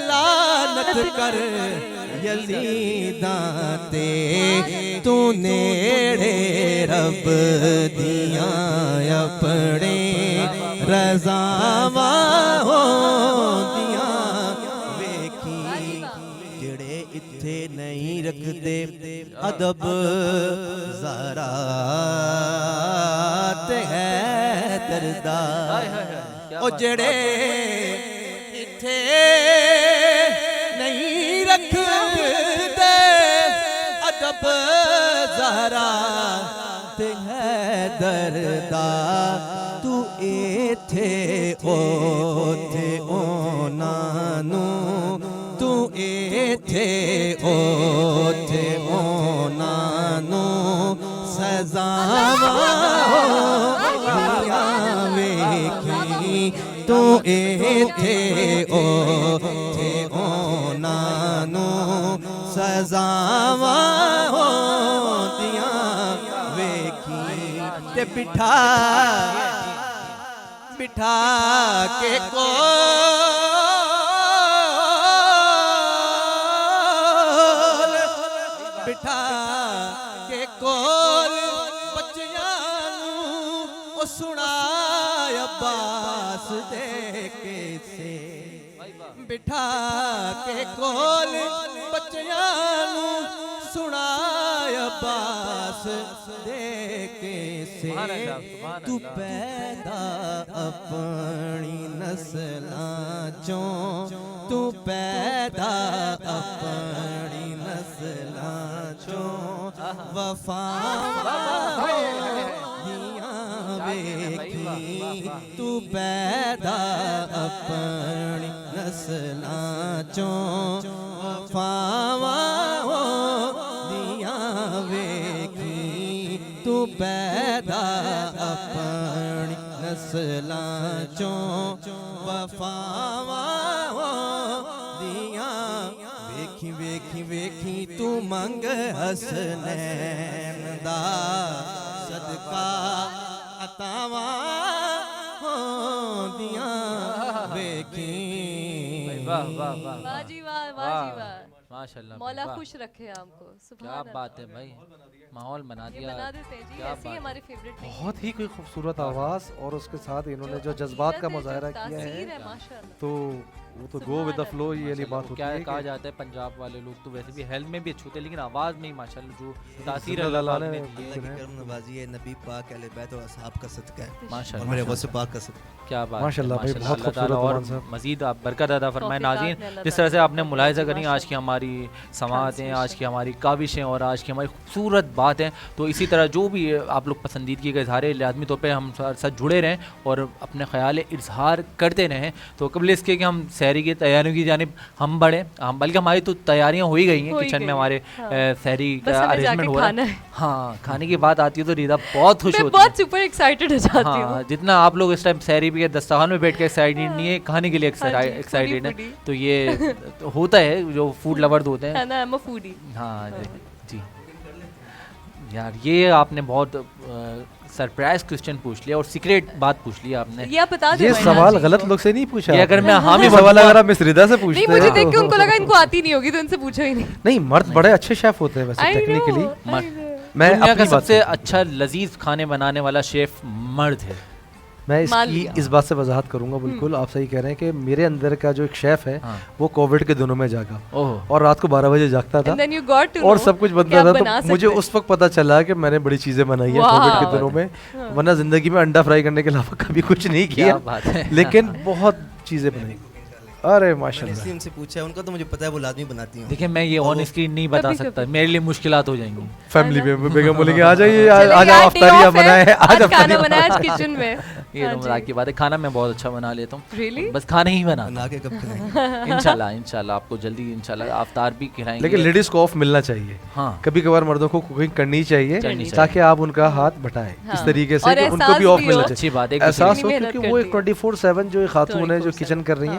لعنت کر یزیداں تے تو نیڑے رب دیاں اپنے رضاواں ہوندیاں ویکھی جڑے اتھے نہیں رکھدے ادب ذرا تے حیدر دا او جڑے اتھے نہیں رکھدے ادب ذرا تے حیدر دا تو ایتھے اوتھے اونا نو تو ایتھے اوتھے اونا نو سزاواں ہوندیاں ویکھی تو ایتھے اوتھے اونا نو سزاواں ہوندیاں ویکھی تے بٹھا کے کول بٹھا کے کول بچیاں نوں او سنائے عباس دے کیسے بٹھا کے کول بچیاں نوں سنائے عباس دے کیسے تو پیدا اپنی نسلاں چوں تو پیدا اپنی نسلاں چوں وفاواں دیاں ویکھی تو پیدا اپنی نسلاں چوں وفاواں دیاں ویکھی تو پیدا اپنی نسلاں چوں وفاواں دیاں ویکھی ویکھی ویکھی تو منگ حسنین دا صدقہ عطاواں ہوندیاں ویکھی واہ واہ واہ واہ جی واہ واہ جی واہ ماشاءاللہ مولا خوش رکھے آپ کو کیا بات ہے بھائی ماحول بنا یہ دیا بنا دیتے ہیں جی ایسے ہی ہمارے فیوریٹ نہیں بہت ہی کوئی خوبصورت آواز اور اس کے ساتھ انہوں نے جو جذبات کا مظاہرہ کیا ہے تو وہ تو گو ود دا فلو یہ والی بات ہوتی کیا ہے کہا جاتا ہے پنجاب والے لوگ تو ویسے بھی ہیلتھ میں بھی اچھے ہوتے ہیں لیکن آواز میں ہی ماشاءاللہ جو تاثیر اللہ اللہ نے نے دی ہے اللہ کی کرم نوازی ہے نبی پاک اہل بیت اور اصحاب کا صدقہ ہے اور ماشاءاللہ میرے غوث پاک کا صدقہ کیا بات ماشاءاللہ بھائی بہت اللہ تعالیٰ خوبصورت اور زبان صاحب مزید آپ برکت عطا فرمائے توفیقات ناظرین میں اللہ جس طرح سے آپ نے تعالیٰ ملاحظہ کریں آج کی ہماری سماعتیں آج کی ہماری کاوشیں اور آج کی ہماری خوبصورت باتیں تو اسی طرح جو بھی آپ لوگ پسندیدگی کا اظہار لازمی طور پہ ہم ساتھ جڑے رہیں اور اپنے خیال اظہار کرتے رہیں تو قبل اس کے کہ ہم سحری کی تیاریوں کی جانب ہم بڑھیں ہم بلکہ ہماری تو تیاریاں ہو ہی گئی ہیں کچن میں ہمارے سحری کا ارینجمنٹ ہو رہا ہے ہاں کھانے کی بات آتی ہے تو ریدا بہت خوش ہوتی ہے بہت سپر ایکسائٹڈ ہو جاتی ہوں ہاں جتنا آپ لوگ اس ٹائم سحری بھی دسترخوان میں بیٹھ کے ایکسائٹیڈ نہیں ہے کھانے کے لیے ایکسائٹیڈ ہیں تو یہ ہوتا ہے جو فوڈ لورز ہوتے ہیں ہاں جی یار یہ آپ نے بہت سرپرائز کوسچن پوچھ لیا اور سیکریٹ بات پوچھ لیا آپ نے یہ سوال غلط لوگ سے نہیں پوچھا یہ اگر میں حامی سوال اگر آپ مس رضا سے پوچھتے نہیں مجھے دیکھ کے ان کو لگا ان کو آتی نہیں ہوگی تو ان سے پوچھو ہی نہیں مرد بڑے اچھے شیف ہوتے ہیں ویسے ٹیکنیکلی میں دنیا کا سب سے اچھا لذیذ کھانے بنانے والا شیف مرد ہے میں اس بات سے وضاحت کروں گا بالکل آپ صحیح کہہ رہے ہیں کہ میرے اندر کا جو ایک شیف ہے وہ کووڈ کے دنوں میں جاگا اور رات کو 12 بجے جاگتا تھا اور سب کچھ بنتا تھا تو مجھے اس وقت پتا چلا کہ میں نے بڑی چیزیں بنائی ہیں کووڈ کے دنوں میں ورنہ زندگی میں انڈا فرائی کرنے کے علاوہ کبھی کچھ نہیں کیا لیکن بہت چیزیں بنائی ارے ماشاءاللہ ان سے پوچھا ان کا تو مجھے پتا ہے وہ لازمی بناتی ہیں دیکھیں میں یہ آن اسکرین نہیں بتا سکتا میرے لیے مشکلات ہو جائیں گی فیملی میں بیگم بولیں گے آ جائیے آج افطاریاں بنائے آج کھانا بنایا آج کچن میں یہ مذاق کی بات ہے کھانا میں بہت اچھا بنا لیتا ہوں بس کھانا ہی بنا کے کب کھلائیں انشاءاللہ آپ کو جلدی انشاءاللہ افطار بھی کھلائیں گے لیکن لیڈیز کو آف ملنا چاہیے ہاں کبھی کبھار مردوں کو کوکنگ کرنی چاہیے تاکہ آپ ان کا ہاتھ بٹائیں اس طریقے سے کہ ان کو بھی آف ملنا چاہیے احساس ہو کیونکہ وہ ایک 24/7 جو خاتون ہے جو کچن کر رہی ہیں